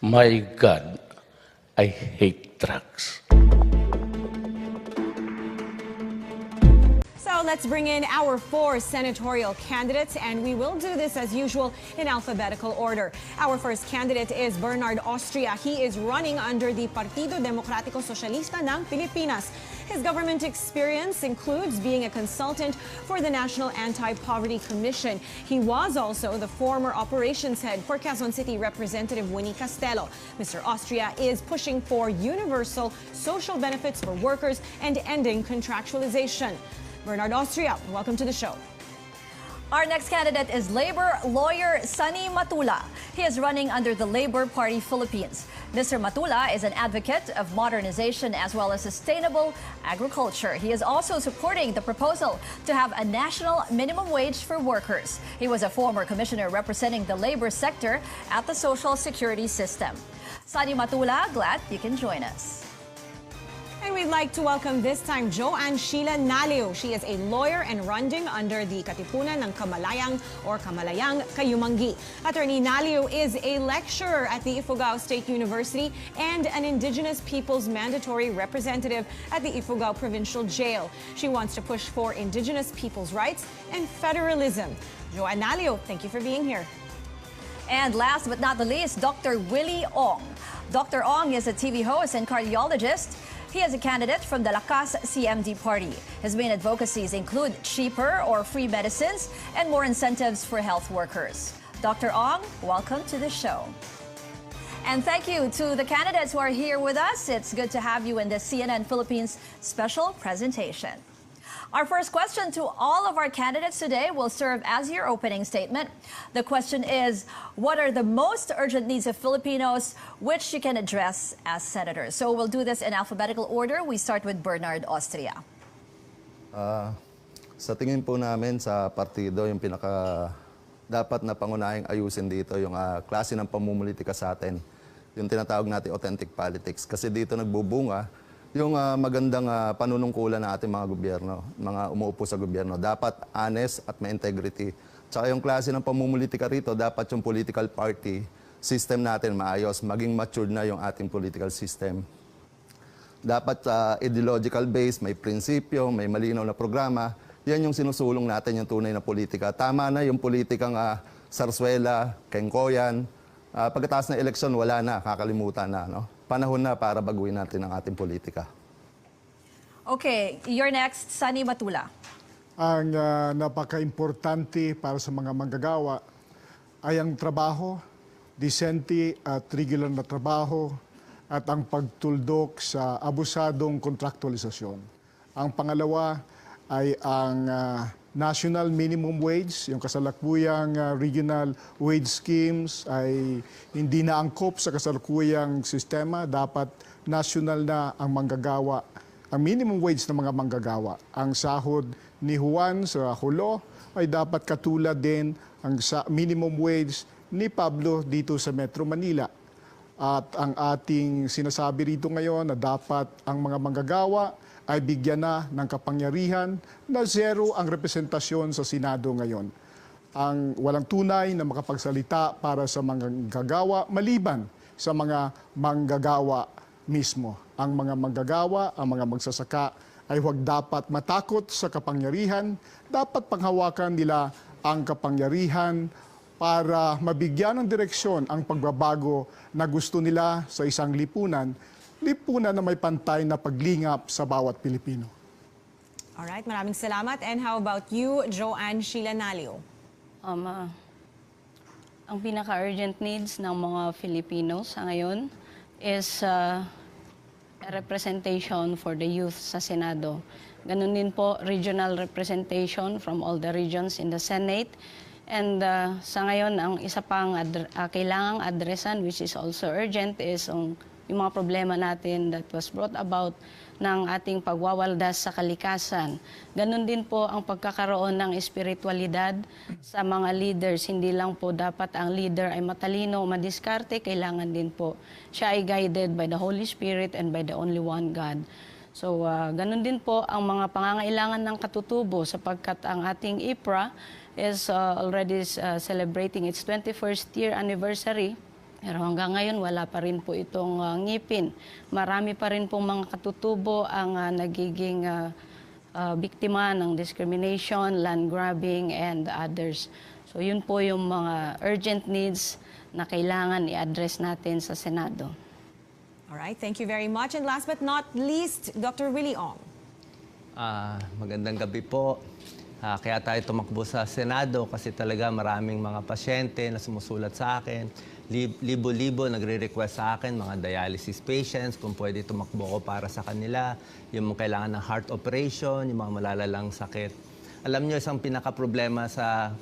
My God, I hate drugs. So let's bring in our 4 senatorial candidates, and we will do this as usual in alphabetical order. Our first candidate is Bernard Austria. He is running under the Partido Demokratiko Sosyalista ng Pilipinas. His government experience includes being a consultant for the National Anti-Poverty Commission. He was also the former operations head for Quezon City Representative Winnie Castelo. Mr. Austria is pushing for universal social benefits for workers and ending contractualization. Bernard Austria, welcome to the show. Our next candidate is labor lawyer Sunny Matula. He is running under the Labor Party Philippines. Mr. Matula is an advocate of modernization as well as sustainable agriculture. He is also supporting the proposal to have a national minimum wage for workers. He was a former commissioner representing the labor sector at the Social Security System. Sunny Matula, glad you can join us. And we'd like to welcome this time Joanne Sheila Naliw. She is a lawyer and running under the Katipunan ng Kamalayang or Kamalayang Kayumanggi. Attorney Naliw is a lecturer at the Ifugao State University and an Indigenous Peoples Mandatory Representative at the Ifugao Provincial Jail. She wants to push for Indigenous people's rights and federalism. Joanne Naliw, thank you for being here. And last but not the least, Dr. Willie Ong. Dr. Ong is a TV host and cardiologist. He is a candidate from the Lakas CMD party. His main advocacies include cheaper or free medicines and more incentives for health workers. Dr. Ong, welcome to the show. And thank you to the candidates who are here with us. It's good to have you in the CNN Philippines special presentation. Our first question to all of our candidates today will serve as your opening statement. The question is, what are the most urgent needs of Filipinos which you can address as senators? So we'll do this in alphabetical order. We start with Bernard Austria. Sa tingin po namin sa partido, yung dapat na pangunahing ayusin dito yung klase ng pamumulitika sa atin. Yung tinatawag natin authentic politics. Kasi dito nagbubunga yung magandang panunungkulan ng ating mga gobyerno, mga umuupo sa gobyerno. Dapat honest at may integrity. Tsaka yung klase ng pamumulitika rito, dapat yung political party system natin maayos, maging matured na yung ating political system. Dapat ideological base, may prinsipyo, may malinaw na programa. Yan yung sinusulong natin, yung tunay na politika. Tama na yung politikang sarswela, kengkoyan. Pagkatapos ng eleksyon, wala na, kakalimutan na. No? Panahon na para baguhin natin ang ating politika. Okay, you're next, Sunny Matula. Ang napaka-importante para sa mga manggagawa ay ang trabaho, disente at regular na trabaho at ang pagtuldok sa abusadong kontraktualisasyon. Ang pangalawa ay ang national minimum wage, yung kasalukuyang regional wage schemes ay hindi na angkop sa kasalukuyang sistema. Dapat national na ang manggagawa, ang minimum wage ng mga manggagawa. Ang sahod ni Juan sa Hulo ay dapat katulad din ang minimum wage ni Pablo dito sa Metro Manila. At ang ating sinasabi rito ngayon na dapat ang mga manggagawa ay bigyan na ng kapangyarihan na zero ang representasyon sa Senado ngayon. Ang walang tunay na makapagsalita para sa mga manggagawa maliban sa mga manggagawa mismo. Ang mga manggagawa, ang mga magsasaka ay huwag dapat matakot sa kapangyarihan. Dapat panghawakan nila ang kapangyarihan para mabigyan ng direksyon ang pagbabago na gusto nila sa isang lipunan na may pantay na paglingap sa bawat Pilipino. Alright, maraming salamat. And how about you, Joanne Sheila Naliw? Ang pinaka-urgent needs ng mga Filipinos sa ngayon is representation for the youth sa Senado. Ganun din po, regional representation from all the regions in the Senate. And sa ngayon, ang isa pang kailangang adresan, which is also urgent, is yung mga problema natin that was brought about ng ating pagwawaldas sa kalikasan. Ganon din po ang pagkakaroon ng espiritualidad sa mga leaders. Hindi lang po dapat ang leader ay matalino, madiskarte, kailangan din po siya ay guided by the Holy Spirit and by the only one God. So, ganon din po ang mga pangangailangan ng katutubo sapagkat ang ating IPRA is already celebrating its 21st year anniversary. Pero hanggang ngayon, wala pa rin po itong ngipin. Marami pa rin pong mga katutubo ang nagiging biktima ng discrimination, land grabbing, and others. So yun po yung mga urgent needs na kailangan i-address natin sa Senado. All right, thank you very much. And last but not least, Dr. Willie Ong. Magandang gabi po. Kaya tayo tumakbo sa Senado kasi talaga maraming mga pasyente na sumusulat sa akin. Libo-libo nagre-request sa akin, mga dialysis patients, kung pwede tumakbo ko para sa kanila. Yung kailangan ng heart operation, yung mga malalalang sakit. Alam nyo, isang pinaka-problema sa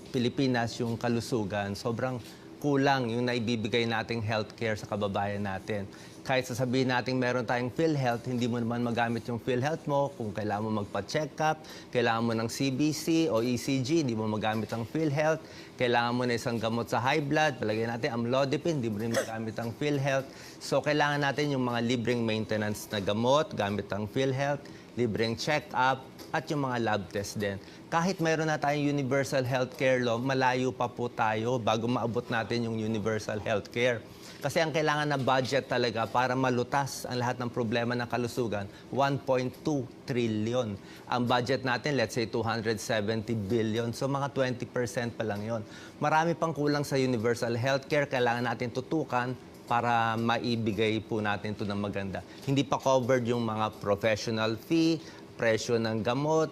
Pilipinas, yung kalusugan. Sobrang kulang yung naibibigay nating healthcare sa kababayan natin. Kahit sasabihin natin meron tayong PhilHealth, hindi mo naman magamit yung PhilHealth mo kung kailangan mo magpa-check up, kailangan mo ng CBC o ECG, hindi mo magamit ang PhilHealth, kailangan mo na isang gamot sa high blood, palagay natin amlodipine, hindi mo rin magamit ang PhilHealth. So kailangan natin yung mga libreng maintenance na gamot, gamit ang PhilHealth, libreng check-up, at yung mga lab test din. Kahit mayroon na tayong universal healthcare law, malayo pa po tayo bago maabot natin yung universal healthcare. Kasi ang kailangan na budget talaga para malutas ang lahat ng problema ng kalusugan, 1.2 trillion. Ang budget natin, let's say 270 billion. So mga 20% pa lang yon. Marami pang kulang sa universal healthcare. Kailangan natin tutukan para maibigay po natin ito ng maganda. Hindi pa covered yung mga professional fee, presyo ng gamot,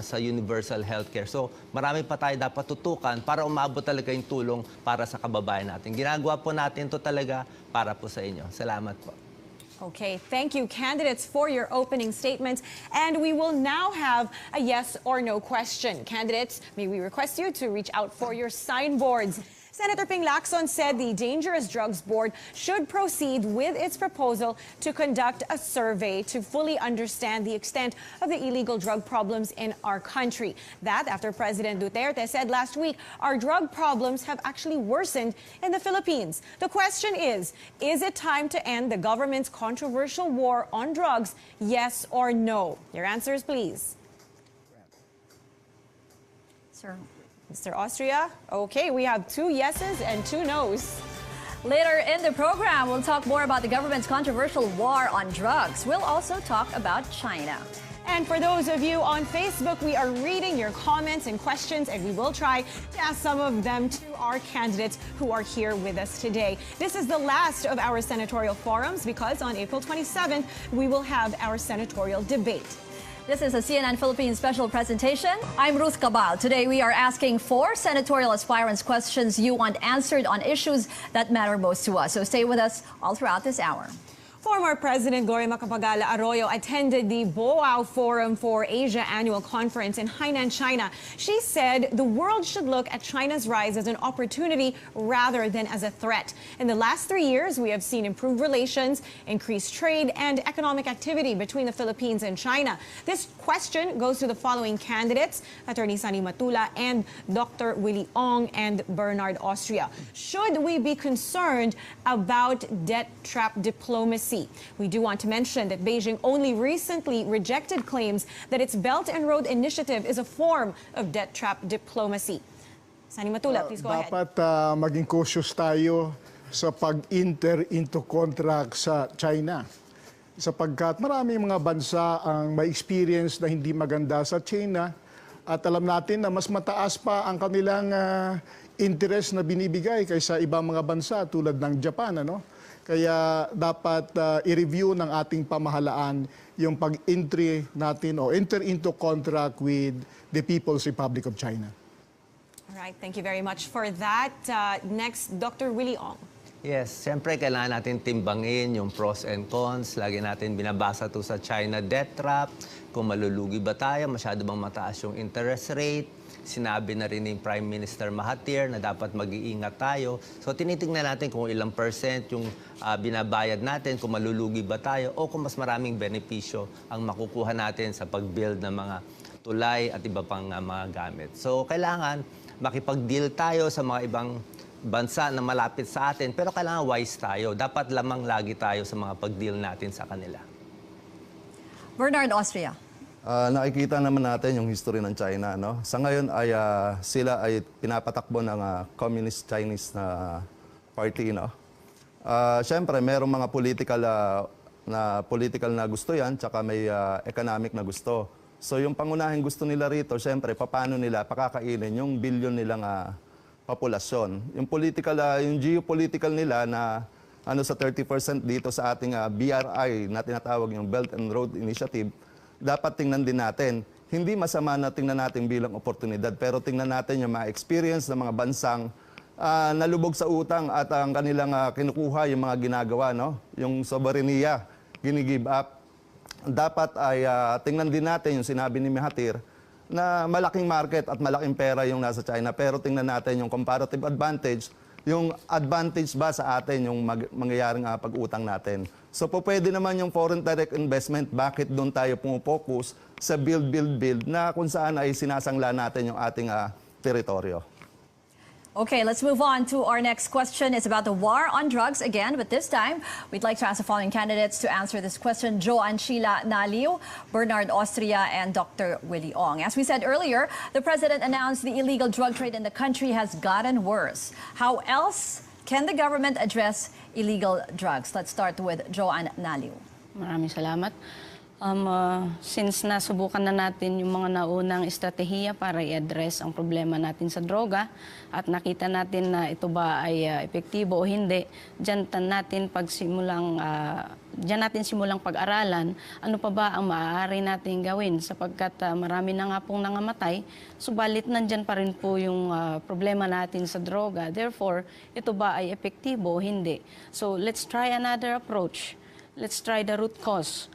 sa universal healthcare. So, marami pa tayo dapat tutukan para umabot talaga yung tulong para sa kababayan natin. Ginagawa po natin to talaga para po sa inyo. Salamat po. Okay, thank you, candidates, for your opening statements. And we will now have a yes or no question. Candidates, may we request you to reach out for your signboards. Senator Ping Lacson said the Dangerous Drugs Board should proceed with its proposal to conduct a survey to fully understand the extent of the illegal drug problems in our country. That after President Duterte said last week our drug problems have actually worsened in the Philippines. The question is it time to end the government's controversial war on drugs? Yes or no? Your answers, please. Sir. Mr. Austria? Okay, we have 2 yeses and 2 nos. Later in the program, we'll talk more about the government's controversial war on drugs. We'll also talk about China. And for those of you on Facebook, we are reading your comments and questions, and we will try to ask some of them to our candidates who are here with us today. This is the last of our senatorial forums because on April 27th, we will have our senatorial debate. This is a CNN Philippines special presentation. I'm Ruth Cabal. Today we are asking 4 senatorial aspirants questions you want answered on issues that matter most to us. So stay with us all throughout this hour. Former President Gloria Macapagal Arroyo attended the Boao Forum for Asia annual conference in Hainan, China. She said the world should look at China's rise as an opportunity rather than as a threat. In the last 3 years, we have seen improved relations, increased trade, and economic activity between the Philippines and China. This question goes to the following candidates, Attorney Sani Matula and Dr. Willie Ong and Bernard Austria. Should we be concerned about debt trap diplomacy? We do want to mention that Beijing only recently rejected claims that its Belt and Road Initiative is a form of debt trap diplomacy. Sani Matula, please go ahead. Dapat maging cautious tayo sa pag-enter into contract sa China. Sapagkat maraming mga bansa ang may experience na hindi maganda sa China at alam natin na mas mataas pa ang kanilang interest na binibigay kaysa ibang mga bansa tulad ng Japan, ano? Kaya dapat i-review ng ating pamahalaan yung pag-entry natin o enter into contract with the People's Republic of China. All right, thank you very much for that. Next, Dr. Willie Ong. Yes, siyempre kailangan natin timbangin yung pros and cons. Lagi natin binabasa to sa China debt trap. Kung malulugi ba tayo, masyado bang mataas yung interest rate. Sinabi na rin ni Prime Minister Mahathir na dapat mag-iingat tayo. So tinitingnan natin kung ilang percent yung binabayad natin, kung malulugi ba tayo o kung mas maraming benepisyo ang makukuha natin sa pag-build ng mga tulay at iba pang mga gamit. So kailangan makipag-deal tayo sa mga ibang bansa na malapit sa atin, pero kailangan wise tayo. Dapat lamang lagi tayo sa mga pag-deal natin sa kanila. Bernard Austria. Nakikita naman natin yung history ng China. No? Sa ngayon ay sila ay pinapatakbo ng Communist Chinese na party. No? Siyempre, merong mga political na gusto yan, tsaka may economic na gusto. So yung pangunahing gusto nila rito, siyempre, paano nila pakakainin yung bilyon nilang populasyon. Yung political, yung geopolitical nila na sa 30% dito sa ating BRI na tinatawag yung Belt and Road Initiative, dapat tingnan din natin. Hindi masama na tingnan natin bilang oportunidad, pero tingnan natin yung mga experience ng mga bansang nalubog sa utang at ang kanilang kinukuha yung mga ginagawa, no? Yung soberenya, gini-give up. Dapat ay tingnan din natin yung sinabi ni Mahathir na malaking market at malaking pera yung nasa China, pero tingnan natin yung comparative advantage, yung advantage ba sa atin yung mangyayaring pag-utang natin. So po pwede naman yung foreign direct investment, bakit doon tayo pumupokus sa build na kung saan ay sinasangla natin yung ating teritoryo. Okay, let's move on to our next question. It's about the war on drugs again, but this time we'd like to ask the following candidates to answer this question: Joanne Sheila Naliw, Bernard Austria, and Dr. Willie Ong. As we said earlier, the president announced the illegal drug trade in the country has gotten worse. How else can the government address illegal drugs? Let's start with Joanne Naliw. Maraming salamat. Since nasubukan na natin yung mga naunang estratehiya para i-address ang problema natin sa droga at nakita natin na ito ba ay epektibo o hindi, diyan natin simulang pag-aralan ano pa ba ang maaari natin gawin sapagkat marami na nga pong nangamatay, subalit nandyan pa rin po yung problema natin sa droga. Therefore, ito ba ay epektibo o hindi? So let's try another approach. Let's try the root cause.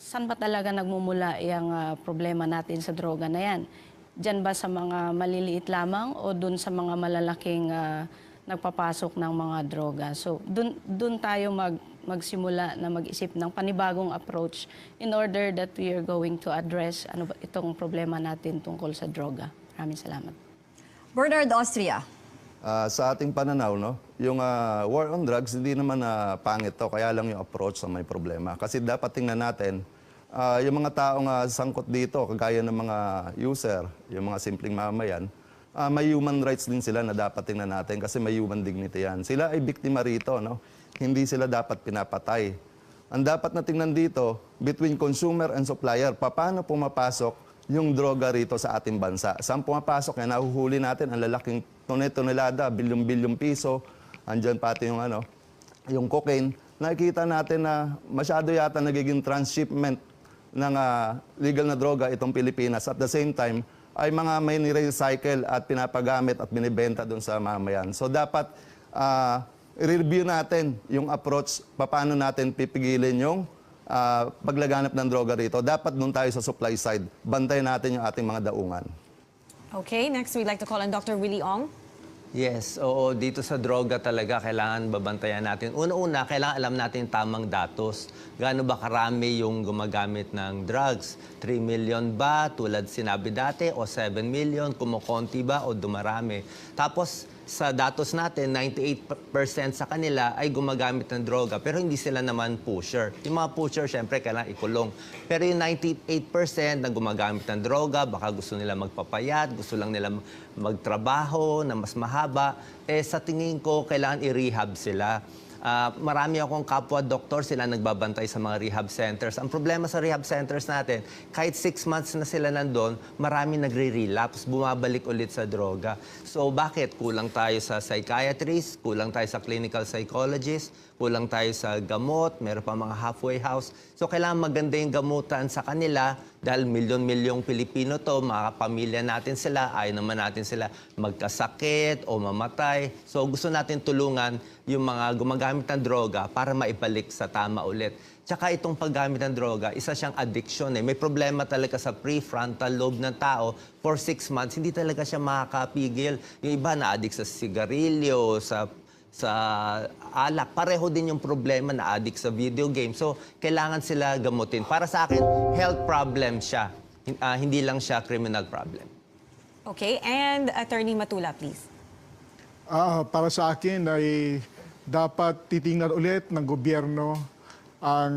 Saan ba talaga nagmumula yung problema natin sa droga na yan? Diyan ba sa mga maliliit lamang o dun sa mga malalaking nagpapasok ng mga droga? So dun tayo magsimula na mag-isip ng panibagong approach in order that we are going to address itong problema natin tungkol sa droga. Maraming salamat. Bernard Austria. Sa ating pananaw, no, yung war on drugs, hindi naman pangit to, kaya lang yung approach na may problema. Kasi dapat tingnan natin, yung mga taong sangkot dito, kagaya ng mga user, yung mga simpleng mamayan, may human rights din sila na dapat tingnan natin kasi may human dignity yan. Sila ay biktima rito, no? Hindi sila dapat pinapatay. Ang dapat na tingnan dito, between consumer and supplier, paano pumapasok yung droga rito sa ating bansa. Saan pumapasok yan? Nahuhuli natin ang lalaking tonelada, bilyong-bilyong piso. Andyan pati yung cocaine. Nakikita natin na masyado yata nagiging transshipment ng legal na droga itong Pilipinas. At the same time, ay mga may ni-recycle at pinapagamit at binibenta doon sa mamayan. So dapat i-review natin yung approach, paano natin pipigilin yung paglaganap ng droga rito. Dapat doon tayo sa supply side. Bantayan natin yung ating mga daungan. Okay, next we'd like to call on Dr. Willie Ong. Yes, oo, dito sa droga talaga kailangan babantayan natin. Una-una, kailangan alam natin tamang datos. Gaano ba karami yung gumagamit ng drugs? 3 million ba, tulad sinabi dati, o 7 million, kumukonti ba o dumarami? Tapos, sa datos natin, 98% sa kanila ay gumagamit ng droga, pero hindi sila naman pusher. Yung mga pusher, syempre, kailangan ikulong. Pero yung 98% na gumagamit ng droga, baka gusto nila magpapayat, gusto lang nila magtrabaho na mas mahaba, sa tingin ko, kailangan i-rehab sila. Marami akong kapwa-doktor, sila nagbabantay sa mga rehab centers. Ang problema sa rehab centers natin, kahit 6 months na sila nandun, marami nagre-relapse, bumabalik ulit sa droga. So bakit? Kulang tayo sa psychiatrist, kulang tayo sa clinical psychologist, kulang tayo sa gamot, meron pa mga halfway house. So kailangan maganda yung gamutan sa kanila dahil milyon-milyong Pilipino to, mga pamilya natin sila, ayaw naman natin sila magkasakit o mamatay. So gusto natin tulungan yung mga gumagamit ng droga para maibalik sa tama ulit. Tsaka itong paggamit ng droga, isa siyang addiction. May problema talaga sa prefrontal lobe ng tao for 6 months. Hindi talaga siya makakapigil. Yung iba na-addict sa sigarilyo, sa alak. Pareho din yung problema na addict sa video game. So, kailangan sila gamutin. Para sa akin, health problem siya. Hindi lang siya criminal problem. Okay, and Attorney Matula, please. Para sa akin ay dapat titingnan ulit ng gobyerno ang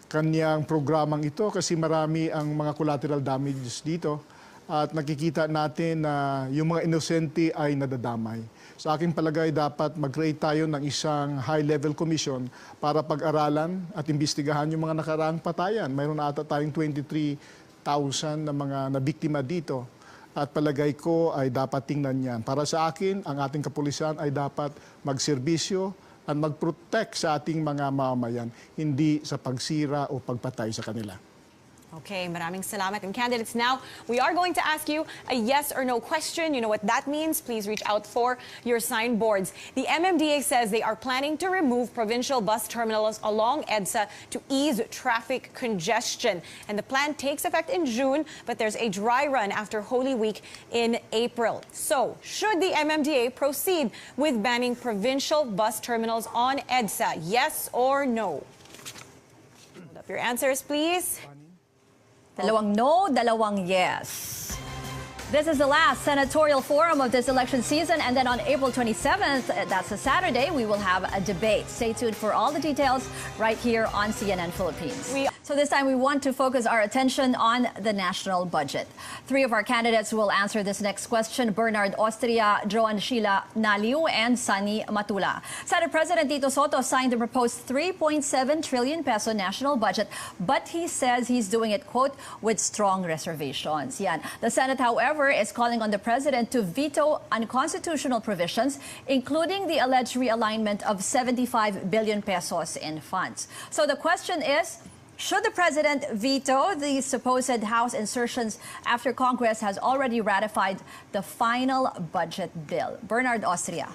kanyang programang ito kasi marami ang mga collateral damages dito at nakikita natin na yung mga inosente ay nadadamay. Sa aking palagay, dapat mag-create tayo ng isang high-level commission para pag-aralan at imbestigahan yung mga nakaraang patayan. Mayroon na ata tayong 23,000 na mga nabiktima dito. At palagay ko ay dapat tingnan yan. Para sa akin, ang ating kapulisan ay dapat magserbisyo at mag-protect sa ating mga mamamayan, hindi sa pagsira o pagpatay sa kanila. Okay, maraming salamat. And candidates, now we are going to ask you a yes or no question. You know what that means. Please reach out for your signboards. The MMDA says they are planning to remove provincial bus terminals along EDSA to ease traffic congestion. And the plan takes effect in June, but there's a dry run after Holy Week in April. So, should the MMDA proceed with banning provincial bus terminals on EDSA? Yes or no? Hold up your answers, please. Dalawang no, dalawang yes. This is the last senatorial forum of this election season, and then on April 27th, that's a Saturday, we will have a debate. Stay tuned for all the details right here on CNN Philippines. So this time we want to focus our attention on the national budget. Three of our candidates will answer this next question: Bernard Austria, Joan Sheila Naliu, and Sunny Matula. Senate President Tito Soto signed the proposed 3.7 trillion peso national budget, but he says he's doing it, quote, with strong reservations. Yan. The Senate, however, is calling on the president to veto unconstitutional provisions, including the alleged realignment of 75 billion pesos in funds. So the question is, should the president veto the supposed House insertions after Congress has already ratified the final budget bill? Bernard Austria.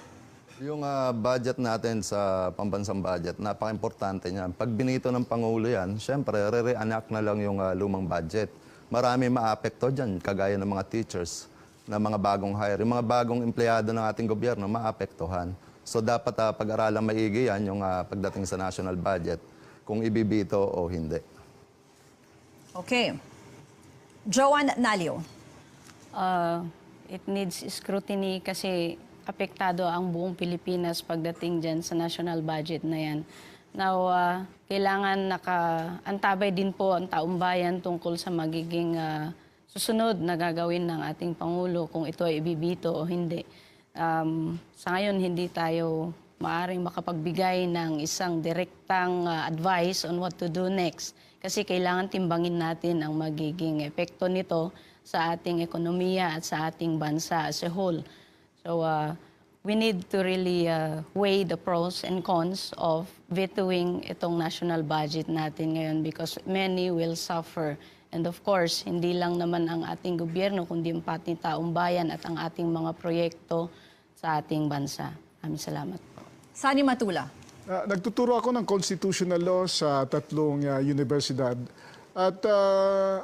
Yung budget natin sa pambansang budget, napaka-importante niyan. Pag binito ng Pangulo yan, syempre, re-reenact na lang yung lumang budget. Marami maapekto dyan, kagaya ng mga teachers, na mga bagong hire. Yung mga bagong empleyado ng ating gobyerno, maapektuhan. So dapat pag-aralang maigi yan yung pagdating sa national budget, kung ibibito o hindi. Okay. Joan Naliu. It needs scrutiny kasi apektado ang buong Pilipinas pagdating dyan sa national budget na yan. Now, kailangan nakaantabay din po ang taong bayan tungkol sa magiging susunod na gagawin ng ating Pangulo kung ito ay ibibito o hindi. Sa ngayon, hindi tayo maaring makapagbigay ng isang direktang advice on what to do next. Kasi kailangan timbangin natin ang magiging epekto nito sa ating ekonomiya at sa ating bansa as a whole. So, we need to really weigh the pros and cons of vetoing itong national budget natin ngayon because many will suffer. And of course, hindi lang naman ang ating gobyerno, kundi ang ating taong bayan at ang ating mga proyekto sa ating bansa. Maraming salamat. Sunny Matula. Nagtuturo ako ng constitutional law sa 3 universidad. At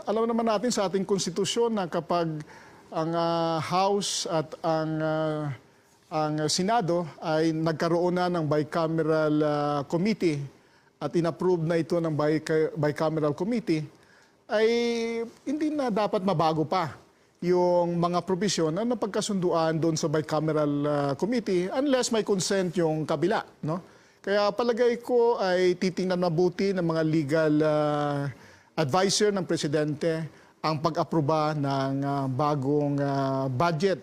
alam naman natin sa ating konstitusyon na kapag ang House at ang Senado ay nagkaroon na ng bicameral committee at inapprove na ito ng bicameral committee, ay hindi na dapat mabago pa yung mga provision na napagkasunduan doon sa bicameral committee unless may consent yung kabila, no? Kaya palagay ko ay titingnan mabuti ng mga legal advisor ng presidente ang pag-aproba ng bagong budget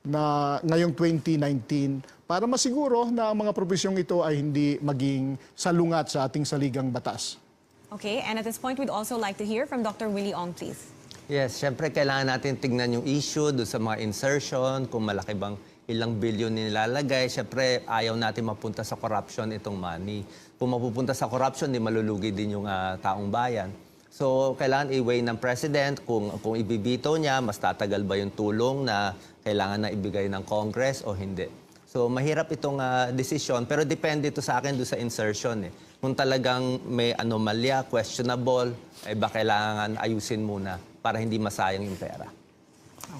na ngayong 2019 para masiguro na ang mga probisyong ito ay hindi maging salungat sa ating saligang batas. Okay, and at this point, we'd also like to hear from Dr. Willie Ong, please. Yes, syempre kailangan natin tignan yung issue doon sa mga insertion, kung malaki bang ilang bilyon nilalagay. Syempre ayaw natin mapunta sa corruption itong money. Kung mapupunta sa corruption, di malulugi din yung taong bayan. So kailangan i-weigh ng president kung ibibito niya, mas tatagal ba yung tulong na kailangan na ibigay ng Congress o hindi. So mahirap itong desisyon, pero depende ito sa akin doon sa insertion. Kung talagang may anomalya, questionable, ay ba kailangan ayusin muna para hindi masayang yung pera.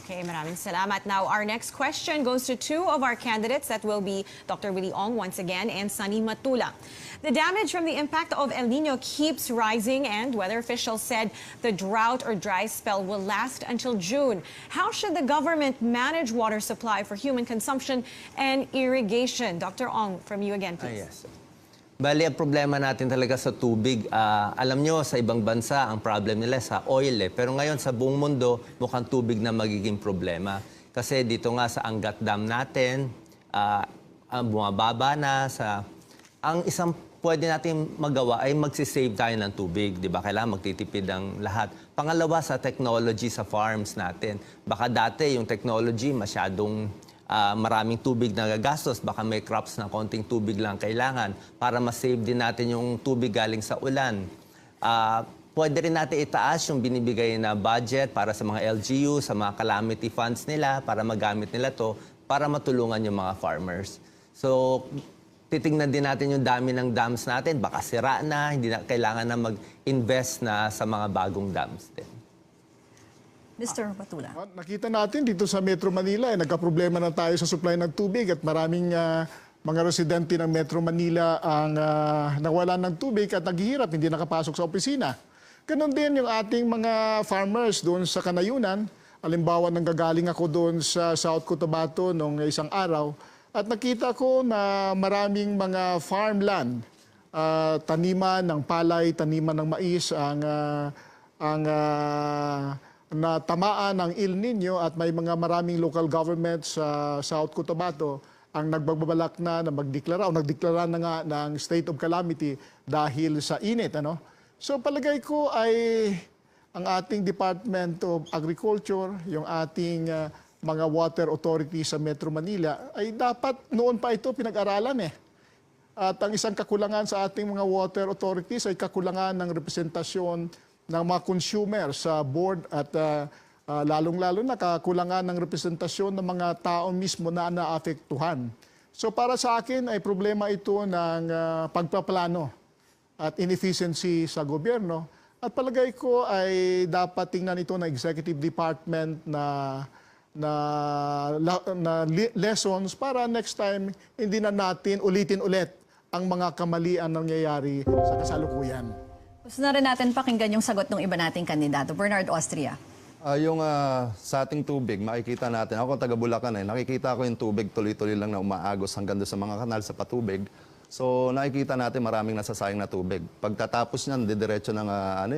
Okay, maraming salamat. Now, our next question goes to 2 of our candidates. That will be Dr. Willie Ong once again and Sunny Matula. The damage from the impact of El Nino keeps rising, and weather officials said the drought or dry spell will last until June. How should the government manage water supply for human consumption and irrigation? Dr. Ong, from you again, please. Yes. Bali, ang problema natin talaga sa tubig, alam nyo, sa ibang bansa, ang problem nila sa oil. Pero ngayon, sa buong mundo, mukhang tubig na magiging problema. Kasi dito nga sa Angat Dam natin, bumababa na ang isang pwede natin magawa ay magsisave tayo ng tubig, di ba? Kailangan magtitipid ang lahat. Pangalawa, sa technology sa farms natin. Baka dati yung technology masyadong maraming tubig na gagastos, baka may crops na konting tubig lang kailangan para ma-save din natin yung tubig galing sa ulan. Pwede rin natin itaas yung binibigay na budget para sa mga LGU, sa mga calamity funds nila, para magamit nila to, para matulungan yung mga farmers. So, titingnan din natin yung dami ng dams natin. Baka sira na, hindi na kailangan na mag-invest na sa mga bagong dams din. Mr. Batula. Nakita natin dito sa Metro Manila, nagka-problema na tayo sa supply ng tubig at maraming mga residente ng Metro Manila ang nawalan ng tubig at naghihirap, hindi nakapasok sa opisina. Ganon din yung ating mga farmers doon sa Kanayunan. Halimbawa, nanggagaling ako doon sa South Cotabato noong isang araw at nakita ko na maraming mga farmland, taniman ng palay, taniman ng mais, ang natamaan ng El Nino at may mga maraming local governments sa South Cotabato ang nagbabalak na magdeklara o nagdeklara na nga ng state of calamity dahil sa init. So palagay ko ay ang ating Department of Agriculture, yung ating mga water authority sa Metro Manila ay dapat noon pa ito pinag-aralan At ang isang kakulangan sa ating mga water authorities ay kakulangan ng representasyon ng mga consumer sa board at lalong-lalo na kakulangan ng representasyon ng mga tao mismo na naapektuhan. So para sa akin ay problema ito ng pagpaplano at inefficiency sa gobyerno. At palagay ko ay dapat tingnan ito ng Executive Department na lessons para next time hindi na natin ulitin ulit ang mga kamalian na nangyayari sa kasalukuyan. Gusto na rin natin pakinggan yung sagot ng iba nating kandidato. Bernard Austria. Yung sa ating tubig, makikita natin, ako taga Bulacan nakikita ko yung tubig tuloy-tuloy lang na umaagos hanggang doon sa mga kanal sa patubig. So nakikita natin maraming nasasayang na tubig. Pagtatapos niyan, didiretso ng,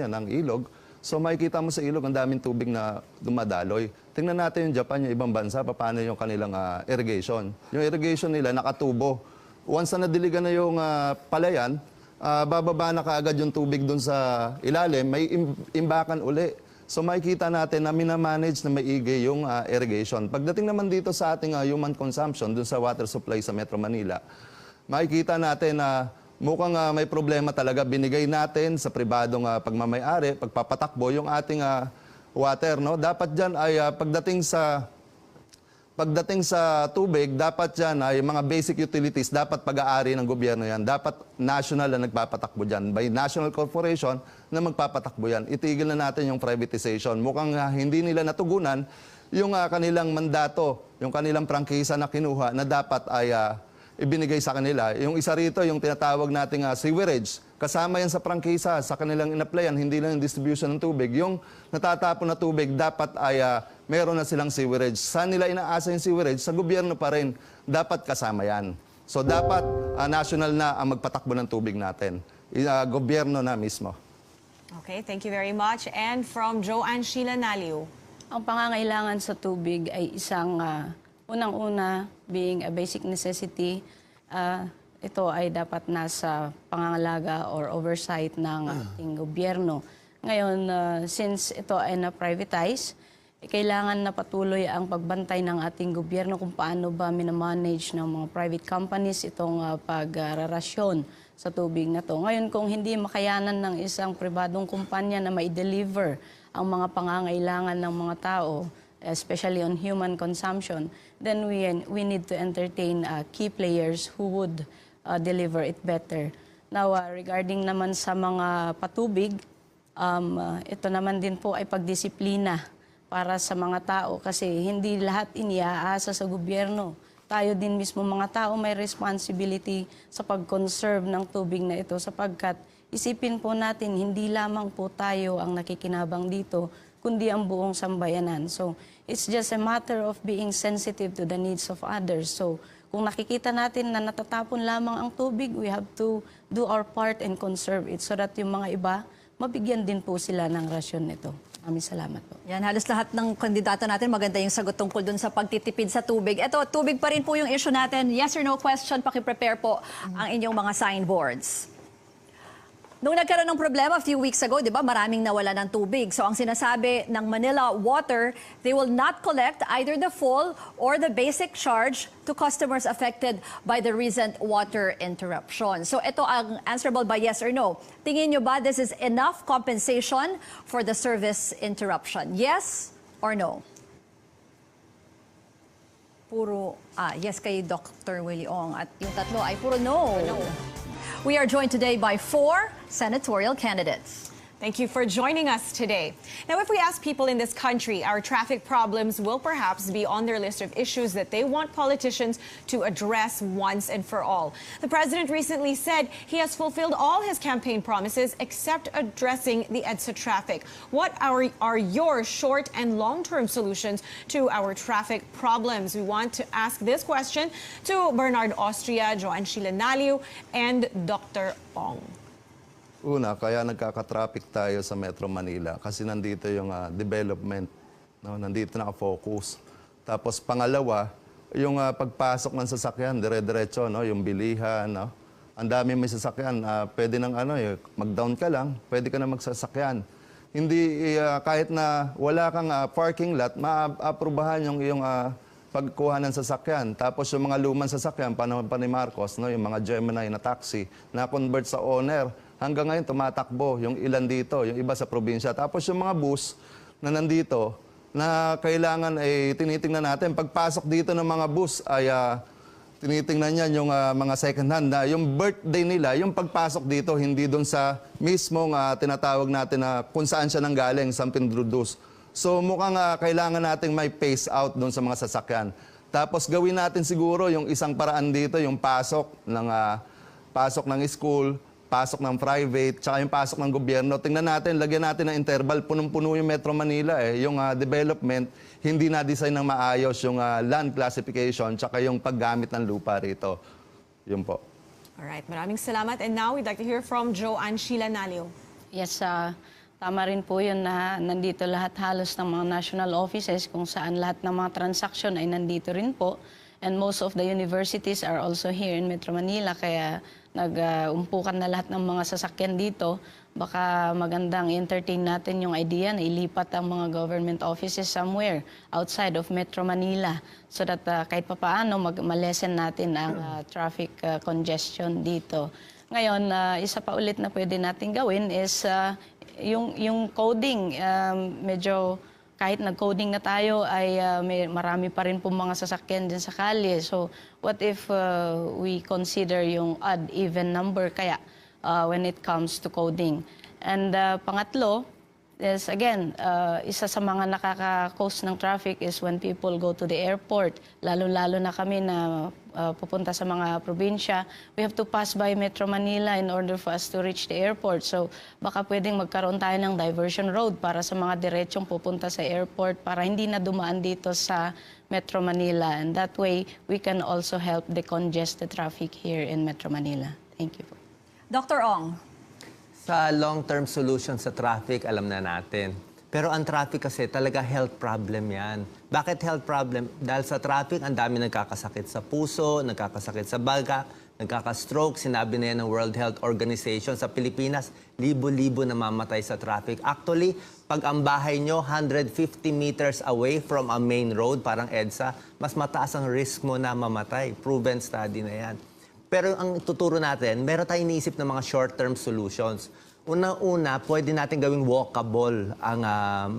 ng ilog. So makikita mo sa ilog, ang daming tubig na dumadaloy. Tingnan natin yung Japan, yung ibang bansa, paano yung kanilang irrigation. Yung irrigation nila nakatubo. Once na nadiligan na yung palayan, bababa na kaagad yung tubig doon sa ilalim, may imbakan uli. So makikita natin na minamanage na maigi yung irrigation. Pagdating naman dito sa ating human consumption, doon sa water supply sa Metro Manila, makikita natin na mukhang may problema talaga. Binigay natin sa pribadong pagmamayari, pagpapatakbo yung ating water. Dapat dyan ay pagdating sa tubig, dapat yan ay mga basic utilities, dapat pag-aari ng gobyerno yan. Dapat national na nagpapatakbo dyan. By national corporation na magpapatakbo yan. Itigil na natin yung privatization. Mukhang hindi nila natugunan yung kanilang mandato, yung kanilang prangkisa na kinuha na dapat ay ibinigay sa kanila. Yung isa rito, yung tinatawag nating sewerage. Kasama yan sa prangkisa, sa kanilang inaplayan, hindi lang yung distribution ng tubig. Yung natatapon na tubig, dapat ay meron na silang sewerage. Saan nila inaasa yung sewerage? Sa gobyerno pa rin. Dapat kasama yan. So dapat national na ang magpatakbo ng tubig natin. Gobyerno na mismo. Okay, thank you very much. And from Joanne Sheila Naliw. Ang pangangailangan sa tubig ay isang unang-una, being a basic necessity, ito ay dapat nasa pangangalaga or oversight ng ating gobyerno. Ngayon, since ito ay na-privatize, kailangan na patuloy ang pagbantay ng ating gobyerno kung paano ba minamanage ng mga private companies itong pagrarasyon sa tubig na to. Ngayon, kung hindi makayanan ng isang pribadong kumpanya na ma-deliver ang mga pangangailangan ng mga tao, especially on human consumption, then we need to entertain key players who would deliver it better. Now, regarding naman sa mga patubig, ito naman din po ay pagdisiplina para sa mga tao kasi hindi lahat iniaasa sa gobyerno. Tayo din mismo mga tao may responsibility sa pag-conserve ng tubig na ito sapagkat isipin po natin hindi lamang po tayo ang nakikinabang dito kundi ang buong sambayanan. So, it's just a matter of being sensitive to the needs of others. So, kung nakikita natin na natatapon lamang ang tubig, we have to do our part and conserve it so that yung mga iba, mabigyan din po sila ng rasyon nito. Maraming salamat po. Yan, halos lahat ng kandidato natin maganda yung sagot tungkol dun sa pagtitipid sa tubig. Ito, tubig pa rin po yung issue natin. Yes or no question, paki-prepare po ang inyong mga signboards. Nung nagkaroon ng problema a few weeks ago, di ba, maraming nawala ng tubig. So ang sinasabi ng Manila Water, they will not collect either the full or the basic charge to customers affected by the recent water interruption. So ito ang answerable by yes or no. Tingin nyo ba this is enough compensation for the service interruption? Yes or no? Puro, yes kay Dr. Willie Ong. At yung tatlo ay puro no. We are joined today by 4 senatorial candidates. Thank you for joining us today. Now, if we ask people in this country, our traffic problems will perhaps be on their list of issues that they want politicians to address once and for all. The president recently said he has fulfilled all his campaign promises except addressing the EDSA traffic. What are your short and long-term solutions to our traffic problems? We want to ask this question to Bernard Austria, Joanne Shilanaliu, and Dr. Ong. Una, kaya nagkaka-traffic tayo sa Metro Manila kasi nandito yung development, no? Nandito naka-focus. Tapos pangalawa, yung pagpasok ng sasakyan, dire-diretso, no? Yung bilihan, no? Ang dami may sasakyan, pwede nang mag-down ka lang, pwede ka na magsasakyan. Hindi, kahit na wala kang parking lot, maaprubahan yung iyong pagkuha ng sasakyan. Tapos yung mga lumang sasakyan, panahon pa ni Marcos, no? Yung mga Gemini na taxi, na-convert sa owner. Hanggang ngayon, tumatakbo yung ilan dito, yung iba sa probinsya. Tapos yung mga bus na nandito, na kailangan ay tinitingnan natin. Pagpasok dito ng mga bus ay tinitingnan yan yung mga second hand na yung birthday nila, yung pagpasok dito, hindi doon sa mismong tinatawag natin na kung saan siya nanggaling, something Drudus. So mukhang kailangan nating may pace out doon sa mga sasakyan. Tapos gawin natin siguro yung isang paraan dito, yung pasok ng school, pasok ng private, tsaka yung pasok ng gobyerno. Tingnan natin, lagyan natin ng interval, punong-puno yung Metro Manila. Yung development, hindi na-design ng maayos yung land classification, tsaka yung paggamit ng lupa rito. Yun po. Alright, maraming salamat. And now, we'd like to hear from Joanne Shilanaliu. Yes, tama rin po yun na nandito lahat halos ng mga national offices kung saan lahat ng mga transaction ay nandito rin po. And most of the universities are also here in Metro Manila, kaya nag-umpukan na lahat ng mga sasakyan dito. Baka magandang entertain natin yung idea na ilipat ang mga government offices somewhere outside of Metro Manila so that kahit papaano malesen natin ang traffic congestion dito. Ngayon, isa pa ulit na pwede natin gawin is yung coding. Medyo kahit nag-coding na tayo ay marami pa rin po mga sasakyan dyan sa kalye. So what if we consider yung odd-even number kaya when it comes to coding? And pangatlo is again, isa sa mga nakaka-cause ng traffic is when people go to the airport. Lalo-lalo na kami na pupunta sa mga probinsya, we have to pass by Metro Manila in order for us to reach the airport. So baka pwedeng magkaroon tayo ng diversion road para sa mga diretsong pupunta sa airport para hindi na dumaan dito sa Metro Manila. And that way, we can also help decongest the traffic here in Metro Manila. Thank you po. Dr. Ong. Sa long-term solution sa traffic, alam na natin. Pero ang traffic kasi talaga health problem yan. Bakit health problem? Dahil sa traffic, ang dami nagkakasakit sa puso, nagkakasakit sa baga, nagkaka-stroke. Sinabi na yan ng World Health Organization. Sa Pilipinas, libo-libo namamatay sa traffic. Actually, pag ang bahay nyo 150 meters away from a main road, parang EDSA, mas mataas ang risk mo na mamatay. Proven study na yan. Pero ang tuturo natin, meron tayong iniisip ng mga short-term solutions. Una-una, pwede natin gawing walkable ang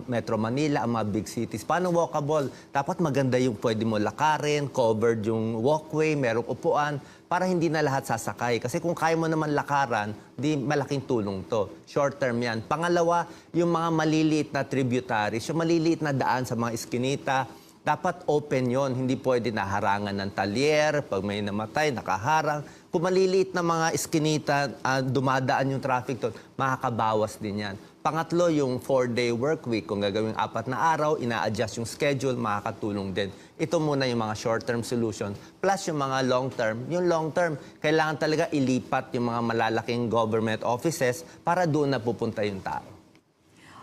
Metro Manila, ang mga big cities. Paano walkable? Dapat maganda yung pwede mo lakarin, covered yung walkway, merong upuan, para hindi na lahat sasakay. Kasi kung kaya mo naman lakaran, di malaking tulong to. Short term yan. Pangalawa, yung mga maliliit na tributaries, yung maliliit na daan sa mga iskinita, dapat open yon, hindi pwede naharangan ng talyer, pag may namatay, nakaharang. Kung maliliit na mga iskinita, dumadaan yung traffic doon, makakabawas din yan. Pangatlo, yung 4-day work week. Kung gagawing 4 na araw, ina-adjust yung schedule, makakatulong din. Ito muna yung mga short-term solution. Plus yung mga long-term. Yung long-term, kailangan talaga ilipat yung mga malalaking government offices para doon na pupunta yung tao.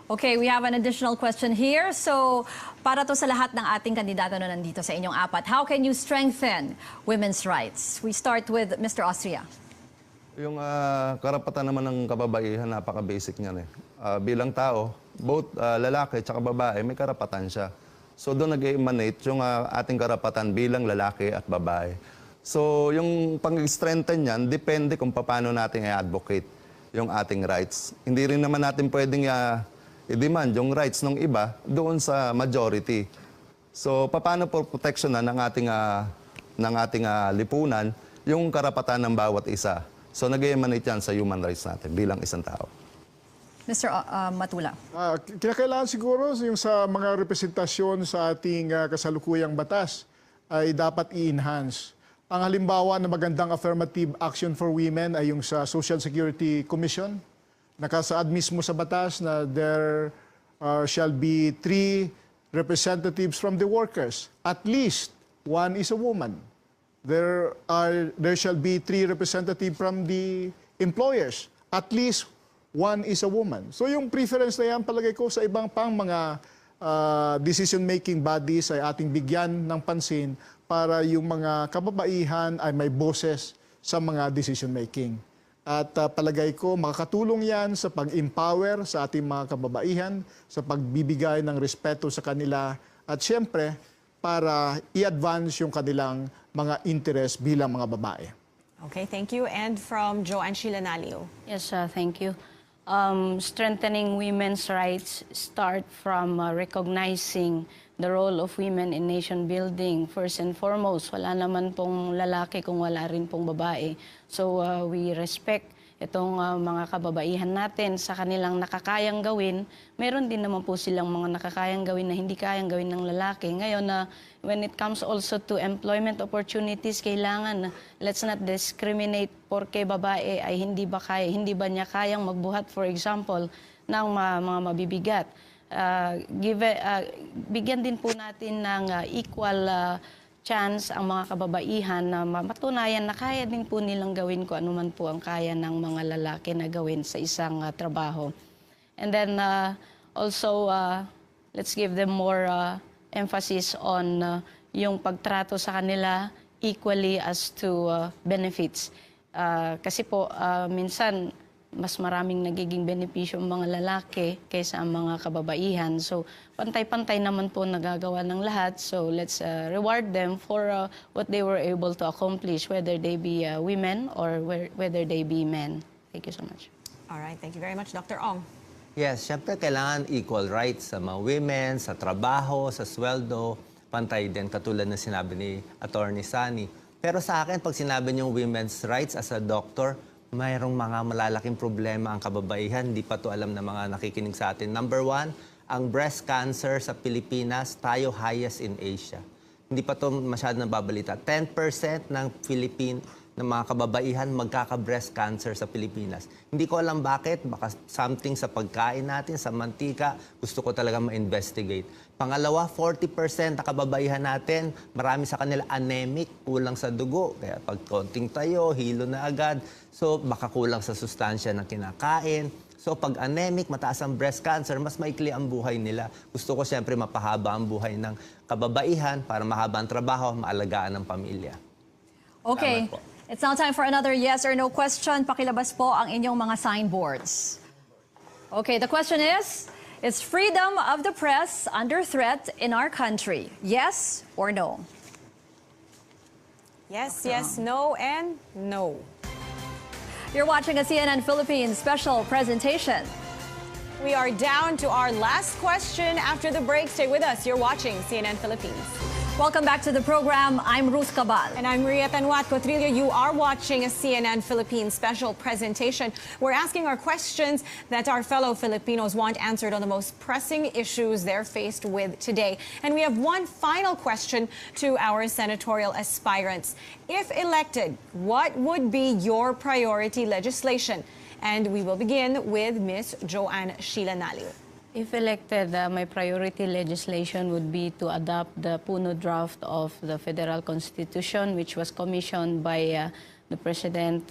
Okay, we have an additional question here. So, para to sa lahat ng ating kandidato na nandito sa inyong apat, how can you strengthen women's rights? We start with Mr. Austria. Yung karapatan naman ng kababaihan, napaka-basic niyan eh. Bilang tao, both lalaki at babae, may karapatan siya. So doon nag-emanate yung ating karapatan bilang lalaki at babae. So yung pang-strengthen niyan, depende kung paano natin i-advocate yung ating rights. Hindi rin naman natin pwedeng i-demand yung rights ng iba doon sa majority. So paano po proteksyonan ng ating lipunan yung karapatan ng bawat isa. So nag-emanate yan sa human rights natin bilang isang tao. Mr. Matula. Kinakailangan siguro yung sa mga representasyon sa ating kasalukuyang batas ay dapat i-enhance. Ang halimbawa na magandang affirmative action for women ay yung sa Social Security Commission. Nakasaad mismo sa batas na there shall be 3 representatives from the workers. At least 1 is a woman. There shall be 3 representatives from the employers. At least 1 is a woman. So yung preference na yan, palagay ko sa ibang pang mga decision-making bodies ay ating bigyan ng pansin para yung mga kababaihan ay may boses sa mga decision-making. At palagay ko, makakatulong yan sa pag-empower sa ating mga kababaihan, sa pagbibigay ng respeto sa kanila, at siyempre, para i-advance yung kanilang mga interest bilang mga babae. Okay, thank you. And from Joanne Sheila Nalio. Yes, thank you. Strengthening women's rights start from recognizing the role of women in nation building. First and foremost, wala naman pong lalaki kung wala rin pong babae. So we respect itong mga kababaihan natin sa kanilang nakakayang gawin. Meron din naman po silang mga nakakayang gawin na hindi kayang gawin ng lalaki. Ngayon, when it comes also to employment opportunities, kailangan let's not discriminate porke babae ay hindi ba niya kayang magbuhat, for example, ng mga mabibigat. Bigyan din po natin ng equal chance ang mga kababaihan na matunayan na kaya din po nilang gawin kung ano man po ang kaya ng mga lalaki na gawin sa isang trabaho. And then also, let's give them more emphasis on yung pagtrato sa kanila equally as to benefits. Kasi po, minsan, mas maraming nagiging benepisyo ang mga lalaki kaysa ang mga kababaihan. So, pantay-pantay naman po nagagawa ng lahat. So, let's reward them for what they were able to accomplish, whether they be women or whether they be men. Thank you so much. All right, thank you very much, Dr. Ong. Yes, syempre kailangan equal rights sa mga women, sa trabaho, sa sweldo, pantay din, katulad na sinabi ni Attorney Sunny. Pero sa akin, pag sinabi niyong women's rights as a doctor, mayroong mga malalaking problema ang kababaihan. Hindi pa to alam ng mga nakikinig sa atin. Number 1, ang breast cancer sa Pilipinas, tayo highest in Asia. Hindi pa to masyado nababalita. 10% ng mga kababaihan magkaka-breast cancer sa Pilipinas. Hindi ko alam bakit. Baka something sa pagkain natin, sa mantika. Gusto ko talaga ma-investigate. Pangalawa, 40% na kababaihan natin, marami sa kanila anemic, kulang sa dugo. Kaya pag konting tayo, hilo na agad. So, baka kulang sa sustansya ng kinakain. So, pag anemic, mataas ang breast cancer, mas maikli ang buhay nila. Gusto ko siyempre mapahaba ang buhay ng kababaihan para mahaba ang trabaho, maalagaan ang pamilya. Okay. It's now time for another yes or no question. Pakilabas po ang inyong mga signboards. Okay, the question is freedom of the press under threat in our country? Yes or no? Yes, yes, no, and no. You're watching a CNN Philippines special presentation. We are down to our last question after the break. Stay with us. You're watching CNN Philippines. Welcome back to the program. I'm Ruth Cabal. And I'm Maria Tanwat Cotrillo. You are watching a CNN Philippines special presentation. We're asking our questions that our fellow Filipinos want answered on the most pressing issues they're faced with today. And we have one final question to our senatorial aspirants. If elected, what would be your priority legislation? And we will begin with Ms. Joanne Sheila Nalio. If elected, my priority legislation would be to adopt the Puno draft of the Federal Constitution, which was commissioned by the President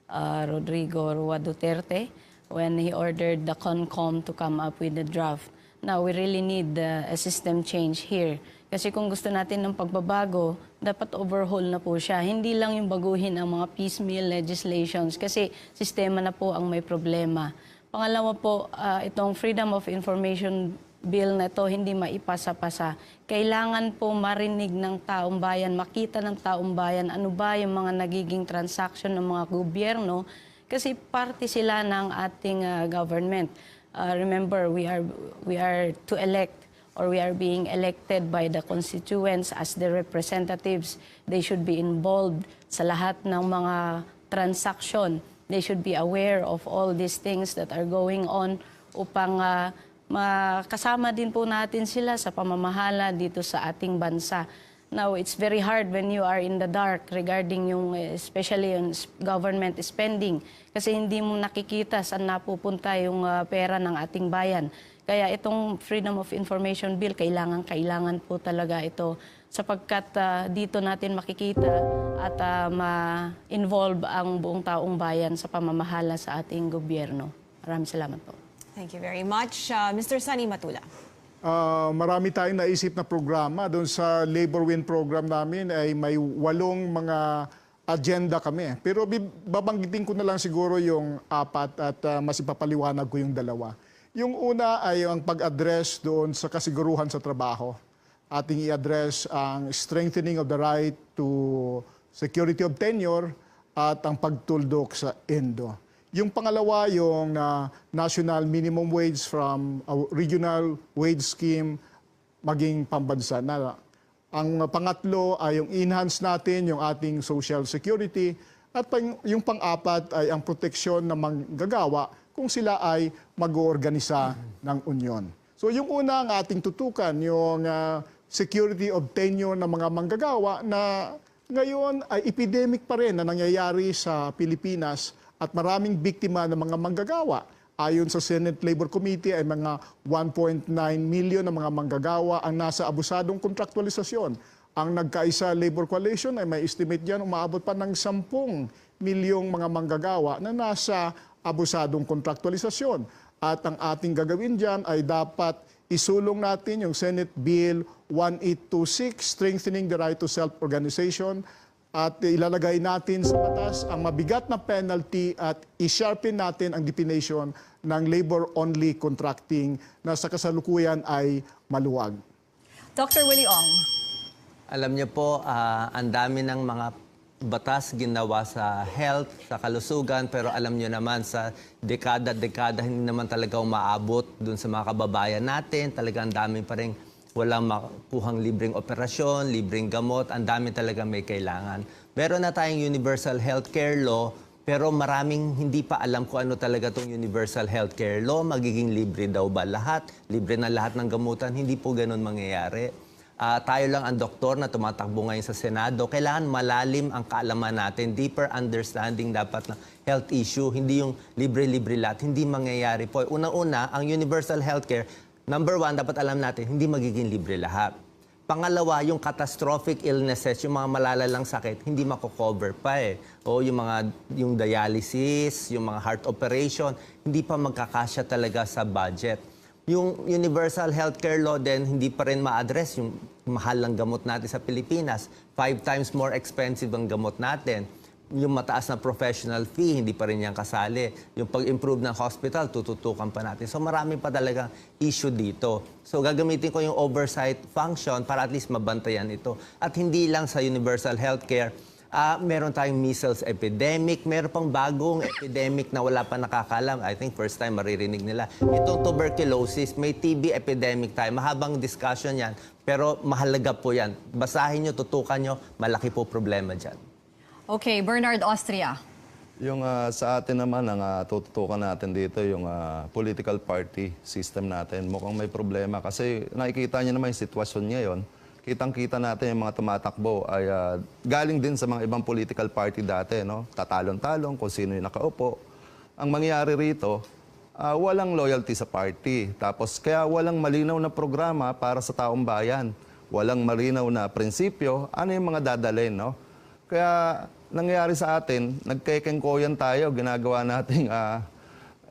Rodrigo Duterte, when he ordered the CONCOM to come up with the draft. Now, we really need a system change here. Kasi kung gusto natin ng pagbabago, dapat overhaul na po siya. Hindi lang yung baguhin ang mga piecemeal legislations kasi sistema na po ang may problema. Pangalawa po, itong Freedom of Information Bill na ito hindi maipasa-pasa. Kailangan po marinig ng taong bayan, makita ng taong bayan ano ba yung mga nagiging transaction ng mga gobyerno kasi parte sila ng ating government. Remember, we are to elect or we are being elected by the constituents as the representatives. They should be involved sa lahat ng mga transaction. They should be aware of all these things that are going on upang makasama din po natin sila sa pamamahala dito sa ating bansa. Now, it's very hard when you are in the dark regarding yung, especially yung government spending. Kasi hindi mo nakikita saan napupunta yung pera ng ating bayan. Kaya itong Freedom of Information Bill, kailangan po talaga ito sapagkat dito natin makikita at ma-involve ang buong taong bayan sa pamamahala sa ating gobyerno. Maraming salamat po. Thank you very much. Mr. Sunny Matula. Marami tayong naisip na programa. Doon sa Labor Win program namin ay may 8 mga agenda kami. Pero babanggitin ko na lang siguro yung 4 at mas ipapaliwanag ko yung 2. Yung una ay ang pag-address doon sa kasiguruhan sa trabaho. Ating i-address ang strengthening of the right to security of tenure at ang pagtuldok sa ENDO. Yung pangalawa, yung national minimum wage from a regional wage scheme maging pambansa na. Ang pangatlo ay yung enhance natin yung ating social security at yung pang-4 ay ang proteksyon ng manggagawa kung sila ay mag-oorganisa ng union. So yung una ang ating tutukan, yung security of tenure ng mga manggagawa na ngayon ay epidemic pa rin na nangyayari sa Pilipinas at maraming biktima ng mga manggagawa. Ayon sa Senate Labor Committee ay mga 1.9 million ng mga manggagawa ang nasa abusadong kontraktualisasyon. Ang nagkaisa Labor Coalition ay may estimate diyan umaabot pa ng 10 milyong mga manggagawa na nasa abusadong kontraktualisasyon. At ang ating gagawin diyan ay dapat isulong natin yung Senate Bill 1826, Strengthening the Right to Self-Organization, at ilalagay natin sa batas ang mabigat na penalty at i-sharpen natin ang definition ng labor-only contracting na sa kasalukuyan ay maluwag. Dr. Willie Ong. Alam niyo po, ang dami ng mga batas ginawa sa health, sa kalusugan, pero alam niyo naman sa dekada-dekada hindi naman talaga umaabot dun sa mga kababayan natin. Talagang dami pa rin walang makuhang libreng operasyon, libreng gamot, ang dami talaga may kailangan. Meron na tayong Universal Healthcare Law, pero maraming hindi pa alam kung ano talaga itong Universal Healthcare Law. Magiging libre daw ba lahat? Libre na lahat ng gamutan? Hindi po ganun mangyayari. Tayo lang ang doktor na tumatakbo ngayon sa Senado. Kailangan malalim ang kaalaman natin, deeper understanding dapat ng health issue. Hindi yung libre-libre lahat. Hindi mangyayari po. Una-una, ang Universal Healthcare, number 1, dapat alam natin, hindi magiging libre lahat. Pangalawa, yung catastrophic illnesses, yung mga malalalang sakit, hindi mako-cover pa eh. O yung dialysis, yung mga heart operation, hindi pa magkakasya talaga sa budget. Yung Universal Healthcare Law din, hindi pa rin ma-address yung mahal ng gamot natin sa Pilipinas. 5 times more expensive ang gamot natin. Yung mataas na professional fee, hindi pa rin yan kasali. Yung pag-improve ng hospital, tututukan pa natin. So marami pa talagang issue dito. So gagamitin ko yung oversight function para at least mabantayan ito. At hindi lang sa universal healthcare, meron tayong measles epidemic, meron pang bagong epidemic na wala pa nakakalam. I think first time maririnig nila. Itong tuberculosis, may TB epidemic tayo. Mahabang discussion yan, pero mahalaga po yan. Basahin nyo, tutukan nyo, malaki po problema dyan. Okay, Bernard, Austria. Yung sa atin naman, ang tututukan natin dito, yung political party system natin. Mukhang may problema kasi nakikita niyo naman yung sitwasyon ngayon. Kitang-kita natin yung mga tumatakbo ay galing din sa mga ibang political party dati, no? Tatalon-talon kung sino yung nakaupo. Ang mangyayari rito, walang loyalty sa party. Tapos kaya walang malinaw na programa para sa taong bayan. Walang malinaw na prinsipyo, ano yung mga dadalhin, no? Kaya nangyayari sa atin, nagkekengkoyan tayo, ginagawa nating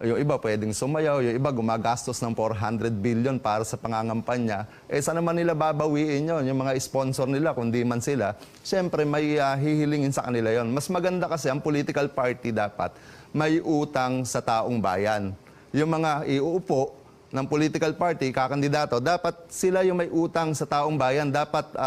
Yung iba pwedeng sumayaw, yung iba gumagastos ng 400 billion para sa pangangampanya. Saan naman nila babawiin yon? Yung mga sponsor nila, kundi man sila, siyempre may hihilingin sa kanila yon. Mas maganda kasi ang political party dapat may utang sa taong bayan. Yung mga iuupo ng political party, kakandidato, dapat sila yung may utang sa taong bayan. Dapat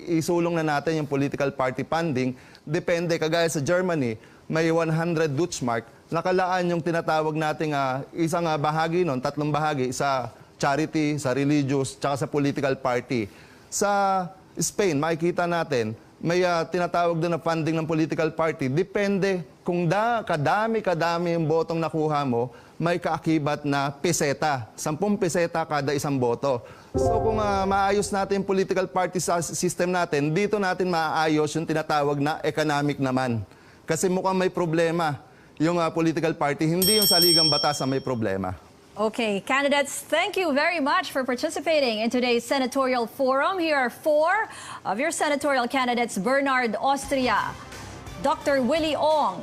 isulong na natin yung political party funding. Depende, kagaya sa Germany, may 100 Deutschmark, nakalaan yung tinatawag nating isang bahagi nun, 3 bahagi, sa charity, sa religious, tsaka sa political party. Sa Spain, makikita natin, may tinatawag doon na funding ng political party. Depende kung kadami yung botong nakuha mo, may kaakibat na peseta. 10 peseta kada isang boto. So kung maayos natin yung political party system natin, dito natin maayos yung tinatawag na economic naman. Kasi mukhang may problema yung political party, hindi yung saligang batas na may problema. Okay, candidates, thank you very much for participating in today's senatorial forum. Here are 4 of your senatorial candidates: Bernard Austria, Dr. Willie Ong,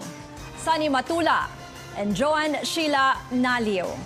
Sunny Matula, and Joan Sheila Nalio.